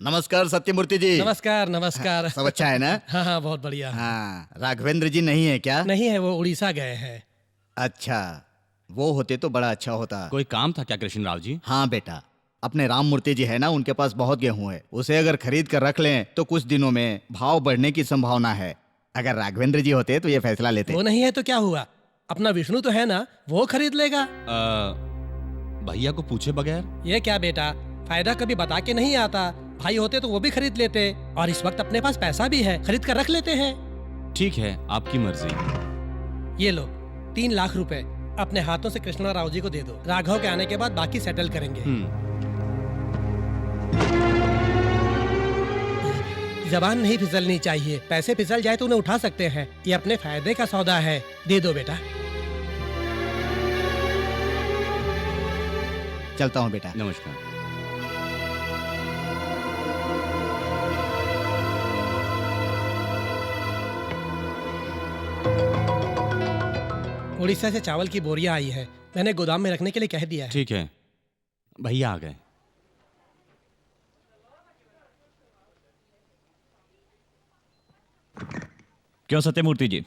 नमस्कार सत्यमूर्ति जी। नमस्कार नमस्कार। सब अच्छा है ना? हाँ हाँ बहुत बढ़िया। हाँ, राघवेंद्र जी नहीं है क्या? नहीं है, वो उड़ीसा गए हैं। अच्छा, वो होते तो बड़ा अच्छा होता। कोई काम था क्या कृष्ण राव जी? हाँ बेटा, अपने राम मूर्ति जी है ना, उनके पास बहुत गेहूं है। उसे अगर खरीद कर रख लें तो कुछ दिनों में भाव बढ़ने की संभावना है। अगर राघवेंद्र जी होते तो ये फैसला लेते। वो नहीं है तो क्या हुआ, अपना विष्णु तो है ना, वो खरीद लेगा। भैया को पूछे बगैर? ये क्या बेटा, फायदा कभी बता के नहीं आता। भाई होते तो वो भी खरीद लेते, और इस वक्त अपने पास पैसा भी है, खरीद कर रख लेते हैं। ठीक है, आपकी मर्जी। ये लो 3 लाख रुपए अपने हाथों से कृष्णा राव जी को दे दो। राघव के आने के बाद बाकी सेटल करेंगे। जबान नहीं फिसलनी चाहिए, पैसे फिसल जाए तो उन्हें उठा सकते हैं। ये अपने फायदे का सौदा है, दे दो बेटा। चलता हूँ बेटा। नमस्कार। उड़ीसा से चावल की बोरियां आई है, मैंने गोदाम में रखने के लिए कह दिया है। ठीक है, भैया आ गए। क्यों सत्यमूर्ति जी,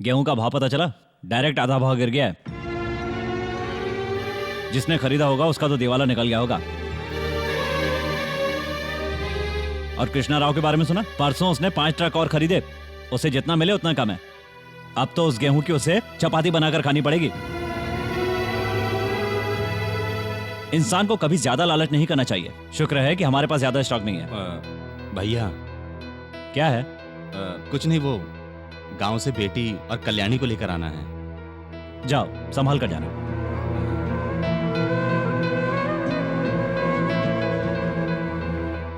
गेहूं का भाव पता चला? डायरेक्ट आधा भाव गिर गया है। जिसने खरीदा होगा उसका तो दिवाला निकल गया होगा। और कृष्णा राव के बारे में सुना? परसों उसने 5 ट्रक और खरीदे। उसे जितना मिले उतना कम है। अब तो उस गेहूं की उसे चपाती बनाकर खानी पड़ेगी। इंसान को कभी ज्यादा लालच नहीं करना चाहिए। शुक्र है कि हमारे पास ज्यादा स्टॉक नहीं है। भैया क्या है? कुछ नहीं, वो गांव से बेटी और कल्याणी को लेकर आना है। जाओ, संभाल कर जाना।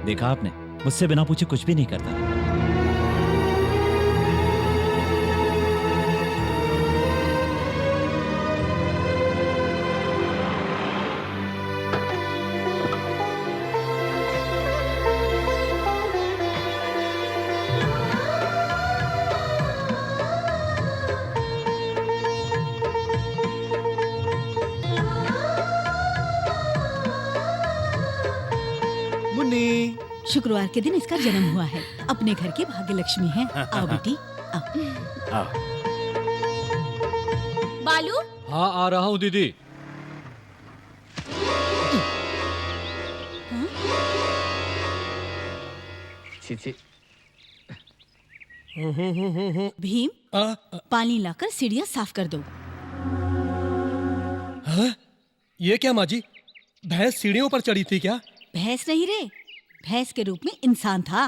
देखा आपने, मुझसे बिना पूछे कुछ भी नहीं करता। शुक्रवार के दिन इसका जन्म हुआ है। अपने घर की भाग्य लक्ष्मी है। आओ बेटी, आओ। बालू? हाँ आ रहा हूँ दीदी। भीम, पानी लाकर सीढ़ियाँ साफ कर दो। हाँ? ये क्या माँ जी, भैंस सीढ़ियों पर चढ़ी थी क्या? भैंस नहीं रे, भैंस के रूप में इंसान था।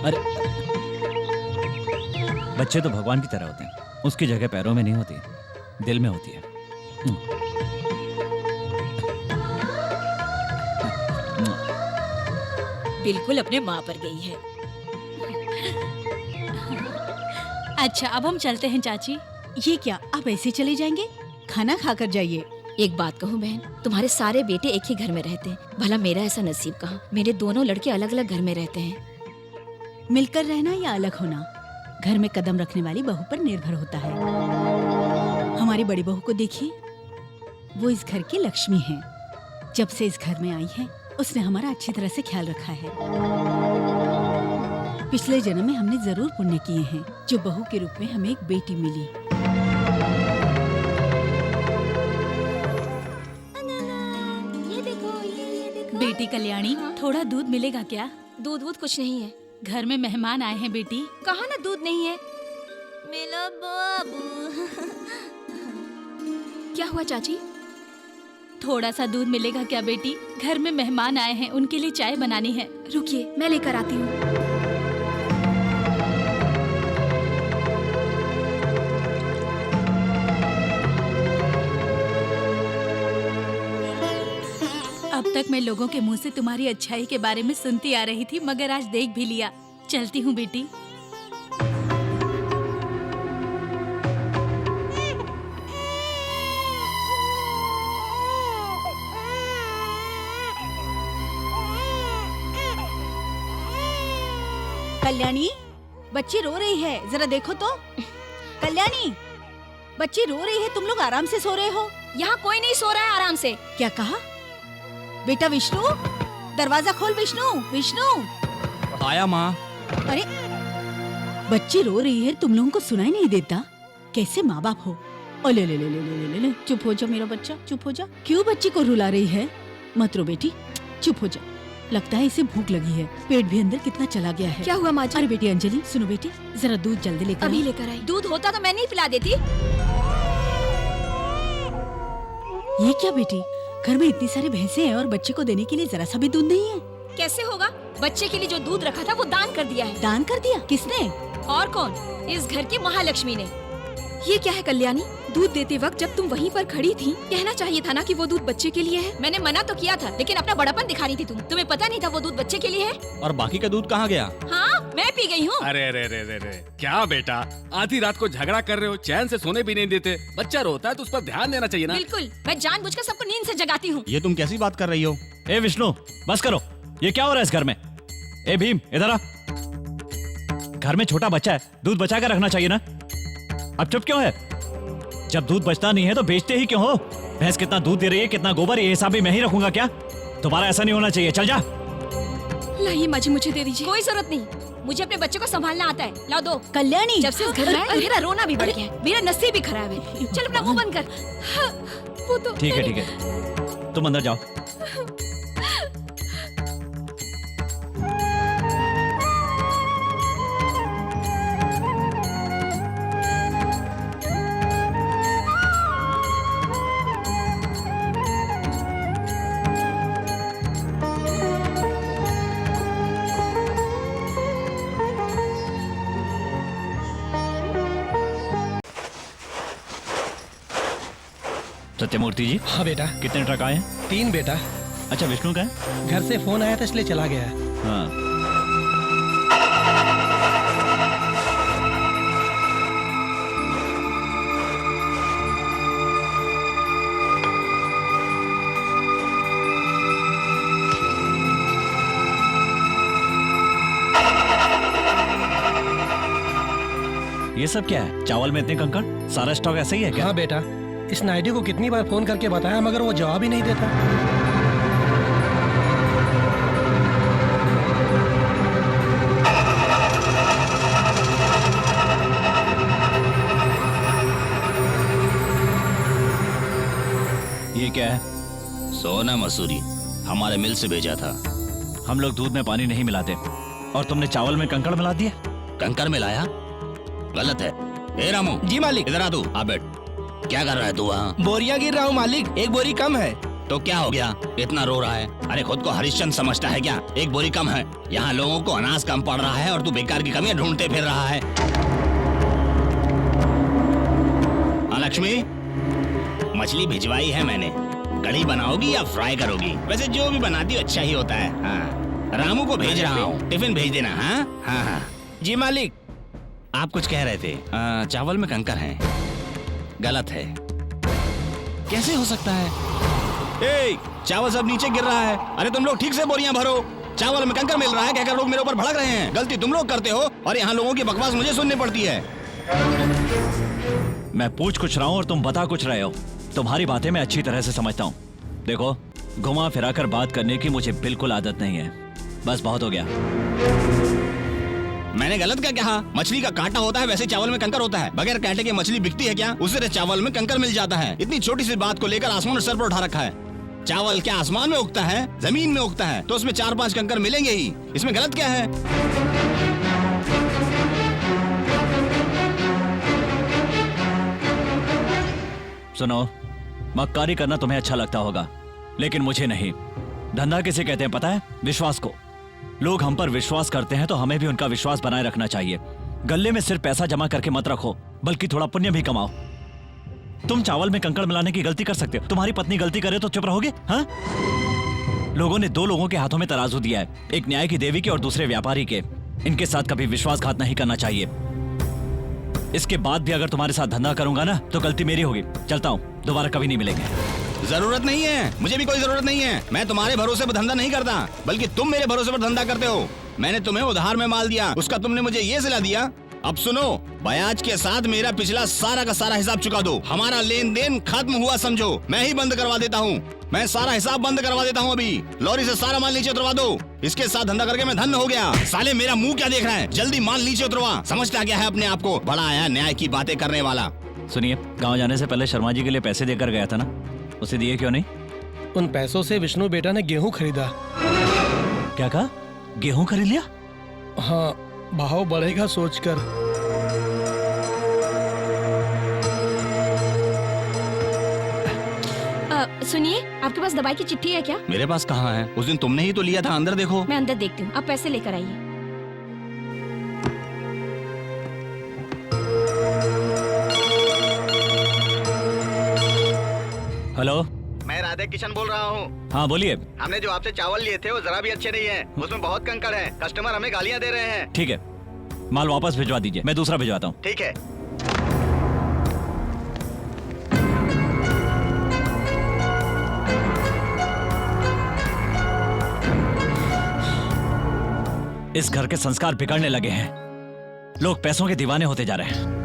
अरे बच्चे तो भगवान की तरह होते हैं। उसकी जगह पैरों में नहीं होती, दिल में होती है। बिल्कुल अपने माँ पर गई है। अच्छा, अब हम चलते हैं चाची। ये क्या, आप ऐसे चले जाएंगे? खाना खाकर जाइए। एक बात कहूँ बहन, तुम्हारे सारे बेटे एक ही घर में रहते हैं, भला मेरा ऐसा नसीब कहाँ। मेरे दोनों लड़के अलग अलग घर में रहते हैं। मिलकर रहना या अलग होना, घर में कदम रखने वाली बहू पर निर्भर होता है। हमारी बड़ी बहू को देखिए, वो इस घर की लक्ष्मी है। जब से इस घर में आई है, उसने हमारा अच्छी तरह से ख्याल रखा है। पिछले जन्म में हमने जरूर पुण्य किए हैं, जो बहू के रूप में हमें एक बेटी मिली। बेटी कल्याणी, थोड़ा दूध मिलेगा क्या? दूध वूध कुछ नहीं है। घर में मेहमान आए हैं बेटी। कहा ना दूध नहीं है। मेरा बाबू। क्या हुआ चाची? थोड़ा सा दूध मिलेगा क्या बेटी? घर में मेहमान आए हैं, उनके लिए चाय बनानी है। रुकिए, मैं लेकर आती हूँ। अब तक मैं लोगों के मुंह से तुम्हारी अच्छाई के बारे में सुनती आ रही थी, मगर आज देख भी लिया। चलती हूँ बेटी। कल्याणी, बच्ची रो रही है, जरा देखो तो। कल्याणी, बच्ची रो रही है, तुम लोग आराम से सो रहे हो। यहाँ कोई नहीं सो रहा है आराम से। क्या कहा? बेटा विष्णु, दरवाजा खोल। विष्णु, विष्णु। आया माँ। अरे बच्ची रो रही है, तुम लोगों को सुनाई नहीं देता? कैसे माँ बाप हो? ले ले ले ले ले ले ले, चुप हो जा मेरा बच्चा, चुप हो जा। क्यों बच्ची को रुला रही है? मत रो बेटी, चुप हो जा। लगता है इसे भूख लगी है, पेट भी अंदर कितना चला गया है। क्या हुआ माँ जी? अरे बेटी अंजलि, सुनो बेटी, जरा दूध जल्दी लेकर अभी आओ। लेकर आई। दूध होता तो मैं नहीं पिला देती। ये क्या बेटी, घर में इतनी सारी भैंसें हैं और बच्चे को देने के लिए जरा सा भी दूध नहीं है? कैसे होगा? बच्चे के लिए जो दूध रखा था वो दान कर दिया है। दान कर दिया? किसने? और कौन? इस घर की महालक्ष्मी ने। ये क्या है कल्याणी, दूध देते वक्त जब तुम वहीं पर खड़ी थी कहना चाहिए था ना कि वो दूध बच्चे के लिए है। मैंने मना तो किया था, लेकिन अपना बड़ापन दिखा रही थी तुम। तुम्हें पता नहीं था वो दूध बच्चे के लिए है? और बाकी का दूध कहाँ गया? हाँ, मैं पी गई हूँ। अरे रे रे रे रे, क्या बेटा, आधी रात को झगड़ा कर रहे हो, चैन से सोने भी नहीं देते। बच्चा रोता है तो उस पर ध्यान देना चाहिए ना। बिल्कुल, मैं जानबूझकर सबको नींद से जगाती हूँ। ये तुम कैसी बात कर रही हो? ए विष्णु, बस करो। ये क्या हो रहा है इस घर में? ए भीम, इधर आ। घर में छोटा बच्चा है, दूध बचा कर रखना चाहिए ना। अब चुप क्यों है? जब दूध बचता नहीं है तो बेचते ही क्यों हो? भैंस कितना दूध दे रही है, कितना गोबर, ये हिसाब भी मैं ही रखूंगा क्या? तुम्हारा ऐसा नहीं होना चाहिए। चल जा। लाइए माँ जी, मुझे दे दीजिए। कोई जरूरत नहीं, मुझे अपने बच्चे को संभालना आता है। लाओ दो। कल्याणी, जब से इस घर में आए, मेरा रोना भी बढ़ गया है। मेरा नसीब भी खराब है। चल अपना मुंह बंद कर। हाँ, वो तो ठीक है ठीक है, तुम अंदर जाओ। सत्यमूर्ति जी, हाँ बेटा। कितने ट्रक आए हैं? 3 बेटा। अच्छा, विष्णु का है? घर से फोन आया था इसलिए चला गया है। हाँ। ये सब क्या है? चावल में इतने कंकड़? सारा स्टॉक ऐसा ही है क्या? हाँ बेटा, इस नायडू को कितनी बार फोन करके बताया मगर वो जवाब ही नहीं देता। ये क्या है? सोना मसूरी, हमारे मिल से भेजा था। हम लोग दूध में पानी नहीं मिलाते और तुमने चावल में कंकड़ मिला दिया। कंकर मिलाया? गलत है। ए रामू। जी मालिक। इधर आ तू। आ बैठ। क्या कर रहा है तू वहाँ? बोरियां गिर रहा हूँ मालिक, एक बोरी कम है। तो क्या हो गया, इतना रो रहा है? अरे खुद को हरिश्चंद्र समझता है क्या? एक बोरी कम है। यहाँ लोगों को अनाज कम पड़ रहा है और तू बेकार की कमियां ढूंढते फिर रहा है। हाँ लक्ष्मी, मछली भिजवाई है मैंने। कढ़ी बनाओगी या फ्राई करोगी? वैसे जो भी बनाती हो अच्छा ही होता है। हाँ, रामू को भेज रहा हूँ, टिफिन भेज देना। हाँ हाँ हाँ। जी मालिक। आप कुछ कह रहे थे? चावल में कंकर हैं। गलत है। कैसे हो सकता है? ए, चावल सब नीचे गिर रहा है। अरे तुम लोग ठीक से बोरियां भरो। चावल में कंकर मिल रहा है कहकर लोग मेरे ऊपर भड़क रहे हैं। गलती तुम लोग करते हो और यहाँ लोगों की बकवास मुझे सुननी पड़ती है। मैं पूछ कुछ रहा हूँ और तुम बता कुछ रहे हो। तुम्हारी बातें मैं अच्छी तरह से समझता हूँ। देखो, घुमा फिरा कर बात करने की मुझे बिल्कुल आदत नहीं है। बस बहुत हो गया। मैंने गलत क्या कहा? मछली का कांटा होता है वैसे चावल में कंकर होता है। बगैर कांटे के मछली बिकती है क्या? उसे चावल में कंकर मिल जाता है। इतनी छोटी सी बात को लेकर आसमान सर पर उठा रखा है। चावल क्या आसमान में उगता है? जमीन में उगता है, तो उसमें 4-5 कंकर मिलेंगे ही। इसमें गलत क्या है? सुनो, मक्कारी करना तुम्हें अच्छा लगता होगा, लेकिन मुझे नहीं। धंधा किसे कहते हैं पता है? विश्वास को। लोग हम पर विश्वास करते हैं तो हमें भी उनका विश्वास बनाए रखना चाहिए। गले में सिर्फ पैसा जमा करके मत रखो, बल्कि थोड़ा पुण्य भी कमाओ। तुम चावल में कंकड़ मिलाने की गलती कर सकते हो, तुम्हारी पत्नी गलती करे तो चुप रहोगे? हाँ? लोगों ने 2 लोगों के हाथों में तराजू दिया है, एक न्याय की देवी के और दूसरे व्यापारी के। इनके साथ कभी विश्वासघात नहीं करना चाहिए। इसके बाद भी अगर तुम्हारे साथ धंधा करूंगा ना तो गलती मेरी होगी। चलता हूँ, दोबारा कभी नहीं मिलेंगे। जरूरत नहीं है, मुझे भी कोई जरूरत नहीं है। मैं तुम्हारे भरोसे पर धंधा नहीं करता, बल्कि तुम मेरे भरोसे पर धंधा करते हो। मैंने तुम्हें उधार में माल दिया, उसका तुमने मुझे ये सिला दिया। अब सुनो, ब्याज के साथ मेरा पिछला सारा का सारा हिसाब चुका दो। हमारा लेन देन खत्म हुआ समझो। मैं ही बंद करवा देता हूँ। मैं सारा हिसाब बंद करवा देता हूँ अभी। लॉरी से सारा माल नीचे उतरवा दो। इसके साथ धंधा करके मैं धन्य हो गया। साले मेरा मुंह क्या देख रहा है? जल्दी माल नीचे उतरवा। समझता क्या है अपने आप को? बड़ा आया न्याय की बातें करने वाला। सुनिए, गांव जाने से पहले शर्मा जी के लिए पैसे देकर गया था ना, उसे दिए क्यों नहीं? उन पैसों से विष्णु बेटा ने गेहूं खरीदा। क्या कहा? गेहूं खरीद लिया? हाँ, भाव बढ़ेगा सोचकर। सुनिए, आपके पास दवाई की चिट्ठी है क्या? मेरे पास कहाँ है? उस दिन तुमने ही तो लिया था। अंदर देखो। मैं अंदर देखती हूँ, आप पैसे लेकर आइए। हेलो, मैं राधे किशन बोल रहा हूँ। हाँ बोलिए। हमने जो आपसे चावल लिए थे वो जरा भी अच्छे नहीं है। उसमें बहुत कंकड़ है। कस्टमर हमें गालियाँ दे रहे हैं। ठीक है, माल वापस भिजवा दीजिए, मैं दूसरा भिजवाता हूँ। ठीक है। इस घर के संस्कार बिगड़ने लगे हैं। लोग पैसों के दीवाने होते जा रहे हैं।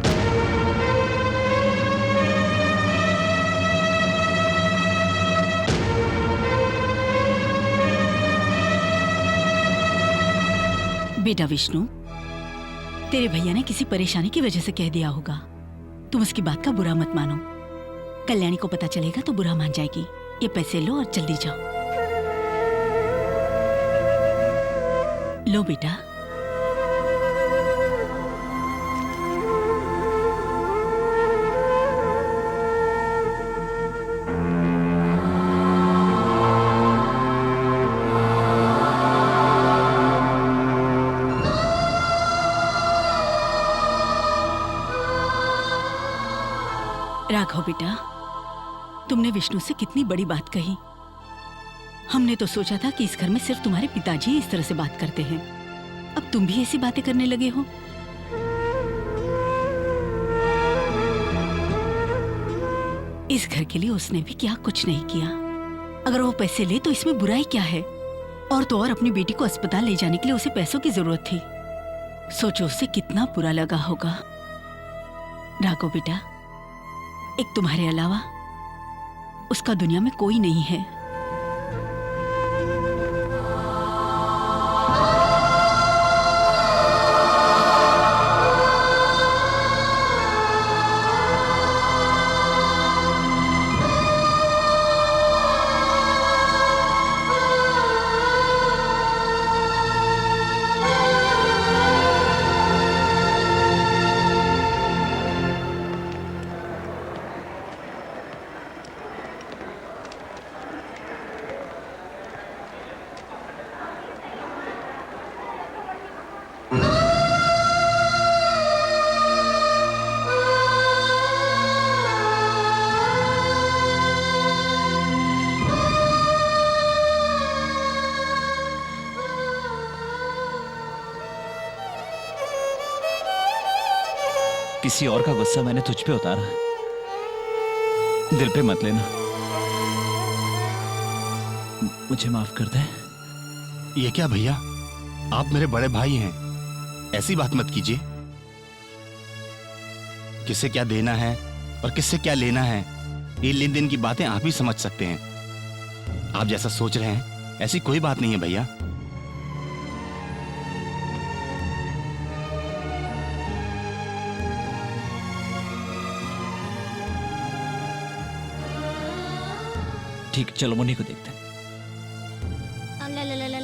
बेटा विष्णु, तेरे भैया ने किसी परेशानी की वजह से कह दिया होगा। तुम उसकी बात का बुरा मत मानो। कल्याणी को पता चलेगा तो बुरा मान जाएगी। ये पैसे लो और जल्दी जाओ। लो बेटा। राघव बेटा, तुमने विष्णु से कितनी बड़ी बात कही। हमने तो सोचा था कि इस घर में सिर्फ तुम्हारे पिताजी ही इस तरह से बात करते हैं। अब तुम भी ऐसी बातें करने लगे हो। इस घर के लिए उसने भी क्या कुछ नहीं किया। अगर वो पैसे ले तो इसमें बुराई क्या है? और तो और अपनी बेटी को अस्पताल ले जाने के लिए उसे पैसों की जरूरत थी। सोचो उसे कितना बुरा लगा होगा। राघव बेटा, एक तुम्हारे अलावा उसका दुनिया में कोई नहीं है। किसी और का गुस्सा मैंने तुझ पे उतारा, दिल पे मत लेना। मुझे माफ कर दे। ये क्या भैया, आप मेरे बड़े भाई हैं, ऐसी बात मत कीजिए। किसे क्या देना है और किससे क्या लेना है, ये लेन देन की बातें आप ही समझ सकते हैं। आप जैसा सोच रहे हैं ऐसी कोई बात नहीं है भैया। ठीक, चलो मुन्नी को देखते हैं।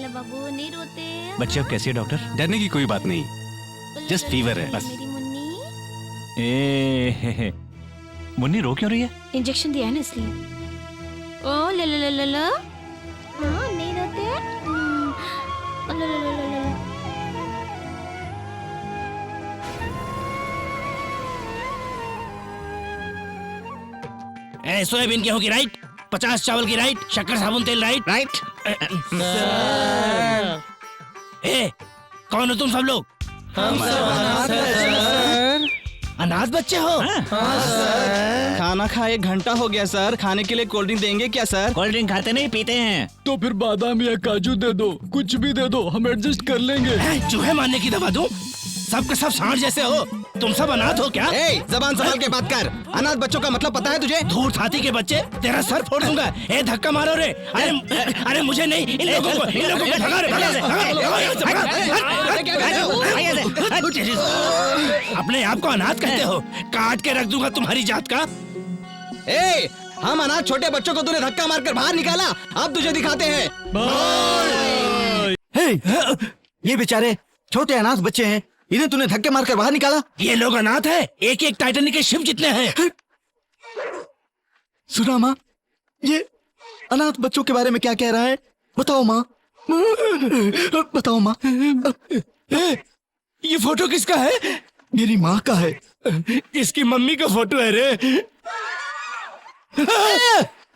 बाबू नहीं रोते। बच्चे अब कैसी है डॉक्टर? डरने की कोई बात नहीं, जस्ट फीवर है बस। मेरी मुन्नी। ए मुन्नी रो क्यों रही है? इंजेक्शन दिया है ना इसलिए। ओ ले ले ले ले ले। हाँ नहीं रोते। ले ले ले ले ले। सोयाबीन गेहूं की राइट, 50 चावल की राइट, शक्कर साबुन तेल राइट। राइट। ए, कौन हो तुम सब लोग? हम सब अनाथ बच्चे हो? खाना खाए 1 घंटा हो गया सर। खाने के लिए कोल्ड ड्रिंक देंगे क्या सर? कोल्ड ड्रिंक खाते नहीं, पीते हैं। तो फिर बादाम या काजू दे दो, कुछ भी दे दो, हम एडजस्ट कर लेंगे। चूहे मारने की दवा दूं? सब के सब सांड जैसे हो। तुम सब अनाथ हो क्या? ए, जबान संभाल के बात कर। अनाथ बच्चों का मतलब पता है तुझे? धूर्त हाथी के बच्चे, तेरा सर फोड़ दूंगा। ए धक्का मारो रे। अरे मुझे नहीं, इन लोगों को भगा रे, अपने आप को अनाथ कहते हो? काट के रख दूंगा तुम्हारी जात का। ए, हम अनाथ छोटे बच्चों को तूने धक्का मारकर बाहर निकाला, अब तुझे दिखाते हैं। ये बेचारे छोटे अनाथ बच्चे हैं, इन्हें तूने धक्के मारकर बाहर निकाला। ये लोग अनाथ है, एक एक टाइटैनिक के शिप जितने हैं। सुना माँ, ये अनाथ बच्चों के बारे में क्या कह रहा है? बताओ माँ, बताओ माँ। ये फोटो किसका है? मेरी माँ का है। इसकी मम्मी का फोटो है रे।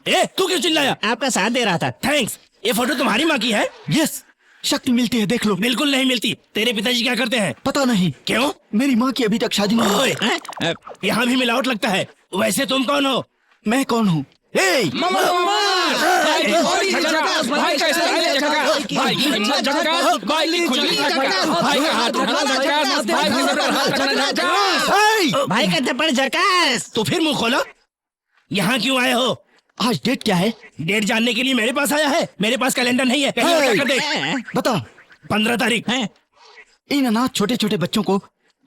ए, तू क्यों चिल्लाया? आपका साथ दे रहा था। थैंक्स। ये फोटो तुम्हारी माँ की है? यस, शक्ति मिलती है, देख लो। बिल्कुल नहीं मिलती। तेरे पिताजी क्या करते हैं? पता नहीं। क्यों? मेरी माँ की अभी तक शादी नहीं हुई। ओए, यहाँ भी मिलावट लगता है। वैसे तुम कौन हो? मैं कौन हूँ? भाई का थप्पड़ झकास। तो फिर मुंह खोलो। यहाँ क्यों आए हो? आज डेट क्या है? डेट जानने के लिए मेरे पास आया है। मेरे पास कैलेंडर नहीं है। कहीं और क्या कर दे? बता। 15 तारीख। इन अनाथ छोटे छोटे बच्चों को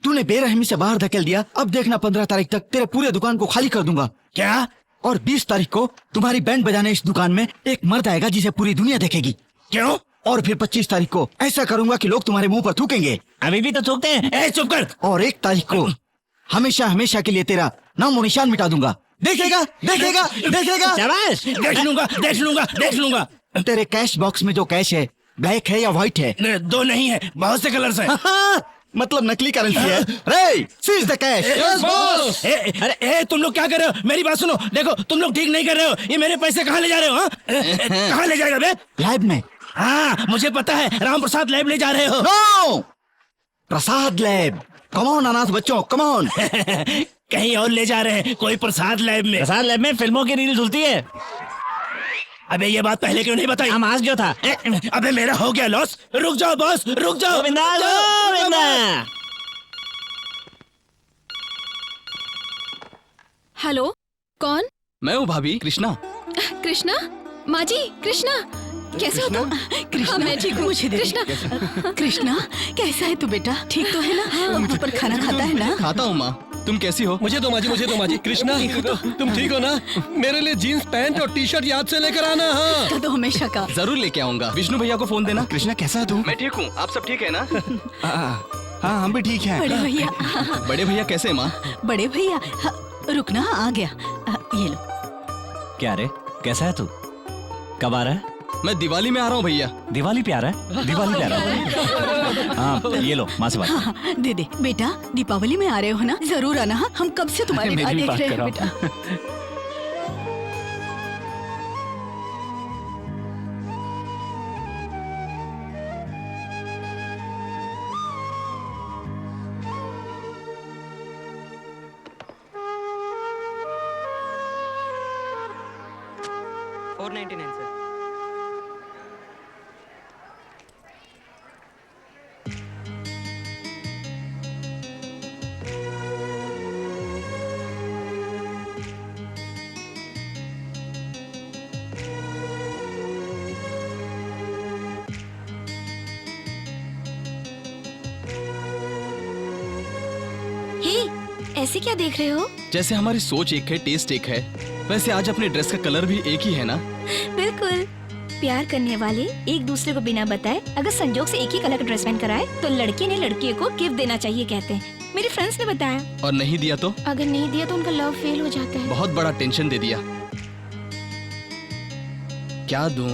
तूने बेरहमी से बाहर धकेल दिया। अब देखना 15 तारीख तक तेरे पूरे दुकान को खाली कर दूंगा। क्या? और 20 तारीख को तुम्हारी बैंड बजाने इस दुकान में एक मर्द आएगा जिसे पूरी दुनिया देखेगी। क्यों? और फिर 25 तारीख को ऐसा करूंगा कि लोग तुम्हारे मुंह पर थूकेंगे। अभी भी तो थूकते हैं। ए, चुप कर। और 1 तारीख को हमेशा हमेशा के लिए तेरा नामो निशान मिटा दूंगा। देखेगा, देखेगा, देखेगा। शाबाश। देख लूंगा, देख लूंगा, देख लूंगा। तेरे कैश बॉक्स में जो कैश है, ब्लैक है या व्हाइट है? दो नहीं है, बहुत से कलर्स हैं। मतलब नकली करेंसी है। रे, सीज द कैश। अरे तुम लोग क्या कर रहे हो? मेरी बात सुनो। देखो तुम लोग ठीक नहीं कर रहे हो। ये मेरे पैसे कहाँ ले जा रहे हो? हाँ? कहाँ ले जाएगा बे? लैब में। हाँ मुझे पता है, राम प्रसाद लैब ले जा रहे हो। No, Prasad lab. Come on अनाथ बच्चों, कम ऑन। कहीं और ले जा रहे हैं, कोई प्रसाद लैब में। प्रसाद लैब में फिल्मों की रील झूलती है। अबे ये बात पहले क्यों नहीं बताई? हम आज जो था। अबे मेरा हो गया लॉस। रुक जाओ बॉस, रुक जाओ। गोविंदा। हेलो, कौन? मैं हूँ भाभी, कृष्णा। कृष्णा? माँ जी, कृष्णा कैसे हो तुम? कृष्णा, मैं ठीक हूँ। मुझे दे। कृष्णा, कृष्णा कैसा है तू बेटा? ठीक तो है ना? वहाँ पर खाना खाता है ना? खाता हूँ माँ, तुम कैसी हो? मुझे दो माजी, मुझे दो माजी। कृष्णा, तुम ठीक हो ना? मेरे लिए जीन्स पैंट और टी शर्ट याद से लेकर आना। हाँ तो हमेशा का। जरूर लेके आऊंगा। विष्णु भैया को फोन देना। कृष्णा कैसा है तू? मैं ठीक हूँ, आप सब ठीक है ना? हाँ, हम भी ठीक हैं। बड़े भैया। बड़े भैया कैसे माँ? बड़े भैया, रुकना, आ गया। ये लो। क्या रे, कैसा है तू? कब आ रहा है? मैं दिवाली में आ रहा हूँ भैया। दिवाली पे आ रहा है? दिवाली पे आ रहा है। हाँ, ये लो माँ से बात। हाँ, दे दे बेटा, दीपावली में आ रहे हो ना? जरूर आना। हाँ, हम कब से तुम्हारे राह देख रहे हैं बेटा। ऐसे क्या देख रहे हो? जैसे हमारी सोच एक है, टेस्ट एक है, वैसे आज अपने ड्रेस का कलर भी एक ही है ना? बिल्कुल। प्यार करने वाले एक दूसरे को बिना बताए अगर संजोग से एक ही कलर का ड्रेस पहन कर आए तो लड़के ने लड़के को गिफ्ट देना चाहिए कहते हैं। मेरे फ्रेंड्स ने बताया। और नहीं दिया तो? अगर नहीं दिया तो उनका लव फेल हो जाता है। बहुत बड़ा टेंशन दे दिया। क्या दूं?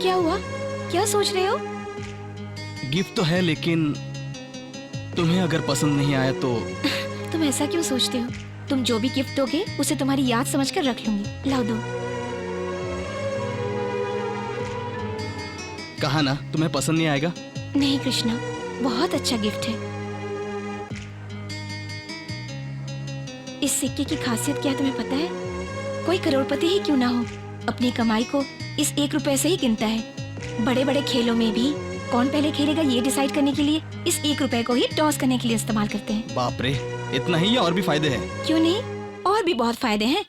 क्या हुआ? क्या सोच रहे हो? गिफ्ट तो है, लेकिन तुम्हें अगर पसंद नहीं आया तो? तुम ऐसा क्यों सोचते हो? तुम जो भी गिफ्ट दोगे उसे तुम्हारी याद समझकर रख लूंगी। लाओ दो। कहा ना तुम्हें पसंद नहीं आएगा। नहीं कृष्णा, बहुत अच्छा गिफ्ट है। इस सिक्के की खासियत क्या है तुम्हें पता है? कोई करोड़पति ही क्यों ना हो, अपनी कमाई को इस 1 रुपए से ही गिनता है। बड़े बड़े खेलों में भी कौन पहले खेलेगा ये डिसाइड करने के लिए इस 1 रुपए को ही टॉस करने के लिए इस्तेमाल करते हैं। बाप रे, इतना ही या और भी फायदे हैं? क्यों नहीं, और भी बहुत फायदे हैं।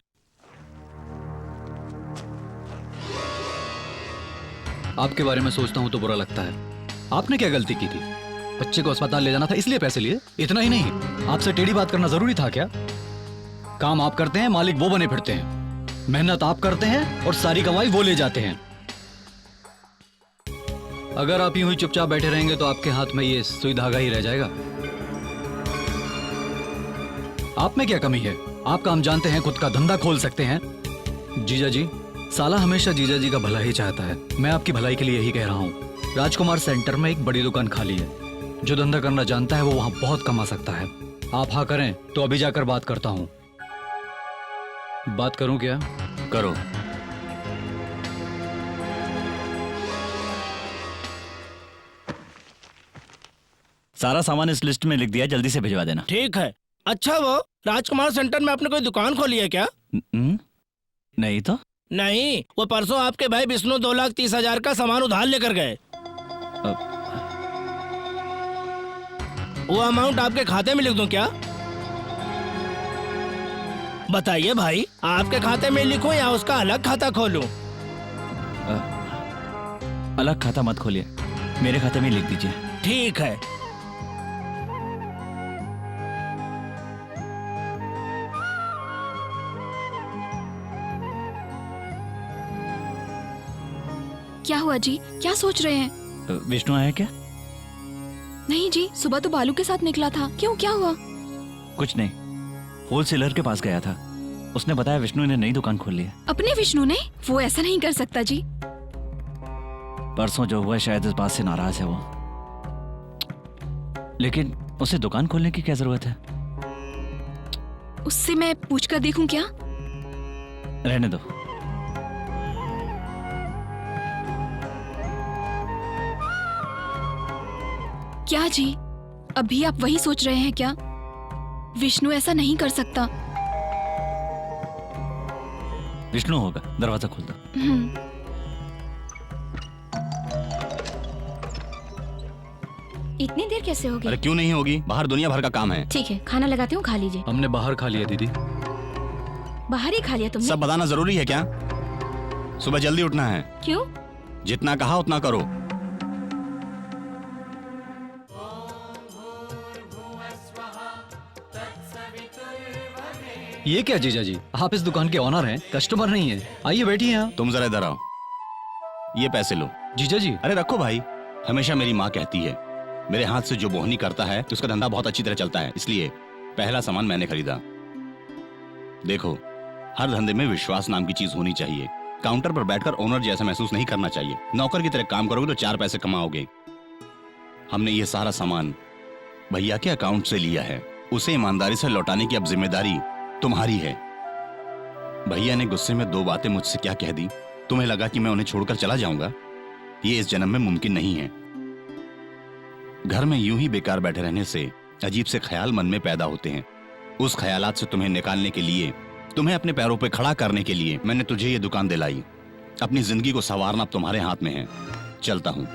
आपके बारे में सोचता हूँ तो बुरा लगता है। आपने क्या गलती की थी? बच्चे को अस्पताल ले जाना था इसलिए पैसे लिए? इतना ही नहीं, आपसे टेढ़ी बात करना जरूरी था क्या? काम आप करते हैं, मालिक वो बने फिरते हैं। मेहनत आप करते हैं और सारी कमाई वो ले जाते हैं। अगर आप यूं ही चुपचाप बैठे रहेंगे तो आपके हाथ में ये सुई धागा ही रह जाएगा। आप में क्या कमी है? आप काम जानते हैं, खुद का धंधा खोल सकते हैं। जीजा जी, साला हमेशा जीजा जी का भला ही चाहता है। मैं आपकी भलाई के लिए यही कह रहा हूँ। राजकुमार सेंटर में एक बड़ी दुकान खाली है। जो धंधा करना जानता है वो वहाँ बहुत कमा सकता है। आप हाँ करें तो अभी जाकर बात करता हूँ। बात करूँ क्या? करो। सारा सामान इस लिस्ट में लिख दिया, जल्दी से भिजवा देना। ठीक है। अच्छा, वो राजकुमार सेंटर में आपने कोई दुकान खोली है क्या? नहीं तो। नहीं, वो परसों आपके भाई विष्णु 2,30,000 का सामान उधार लेकर गए। वो अमाउंट आपके खाते में लिख दूं क्या? बताइए भाई, आपके खाते में लिखूं या उसका अलग खाता खोलूं? अलग खाता मत खोलिए, मेरे खाते में लिख दीजिए। ठीक है। क्या हुआ जी, क्या सोच रहे हैं? विष्णु आया क्या? नहीं जी, सुबह तो बालू के साथ निकला था। क्यों, क्या हुआ? कुछ नहीं, होलसेलर के पास गया था। उसने बताया विष्णु ने नई दुकान खोल ली है। अपने विष्णु ने? वो ऐसा नहीं कर सकता जी। परसों जो हुआ शायद इस बात से नाराज है वो। लेकिन उसे दुकान खोलने की क्या जरूरत है? उससे मैं पूछकर देखूं क्या? रहने दो। क्या जी, अभी आप वही सोच रहे हैं क्या? विष्णु ऐसा नहीं कर सकता। विष्णु होगा, दरवाजा खोल दो। इतनी देर कैसे होगी? अरे क्यों नहीं होगी, बाहर दुनिया भर का काम है। ठीक है, खाना लगाती हूँ, खा लीजिए। हमने बाहर खा लिया दीदी। बाहर ही खा लिया तुमने? सब बताना जरूरी है क्या? सुबह जल्दी उठना है। क्यों? जितना कहा उतना करो। ये क्या जीजा जी, आप इस दुकान के ऑनर हैं, कस्टमर नहीं है। आइए बैठिए यहाँ। तुम जरा इधर आओ, ये पैसे लो। जीजा जी। अरे रखो भाई। हमेशा मेरी माँ कहती है, मेरे हाथ से जो बोहनी करता है उसका धंधा बहुत अच्छी तरह चलता है, इसलिए पहला सामान मैंने खरीदा। देखो, हर धंधे में विश्वास नाम की चीज होनी चाहिए। काउंटर पर बैठकर ओनर जैसा महसूस नहीं करना चाहिए। नौकर की तरह काम करोगे तो 4 पैसे कमाओगे। हमने ये सारा सामान भैया के अकाउंट से लिया है। उसे ईमानदारी से लौटाने की अब जिम्मेदारी तुम्हारी है। भैया ने गुस्से में 2 बातें मुझसे क्या कह दी, तुम्हें लगा कि मैं उन्हें छोड़कर चला जाऊंगा? ये इस जन्म में मुमकिन नहीं है। घर में यूं ही बेकार बैठे रहने से अजीब से ख्याल मन में पैदा होते हैं। उस ख्यालात से तुम्हें निकालने के लिए, तुम्हें अपने पैरों पे खड़ा करने के लिए मैंने तुझे ये दुकान दिलाई। अपनी जिंदगी को संवारना तुम्हारे हाथ में है। चलता हूं।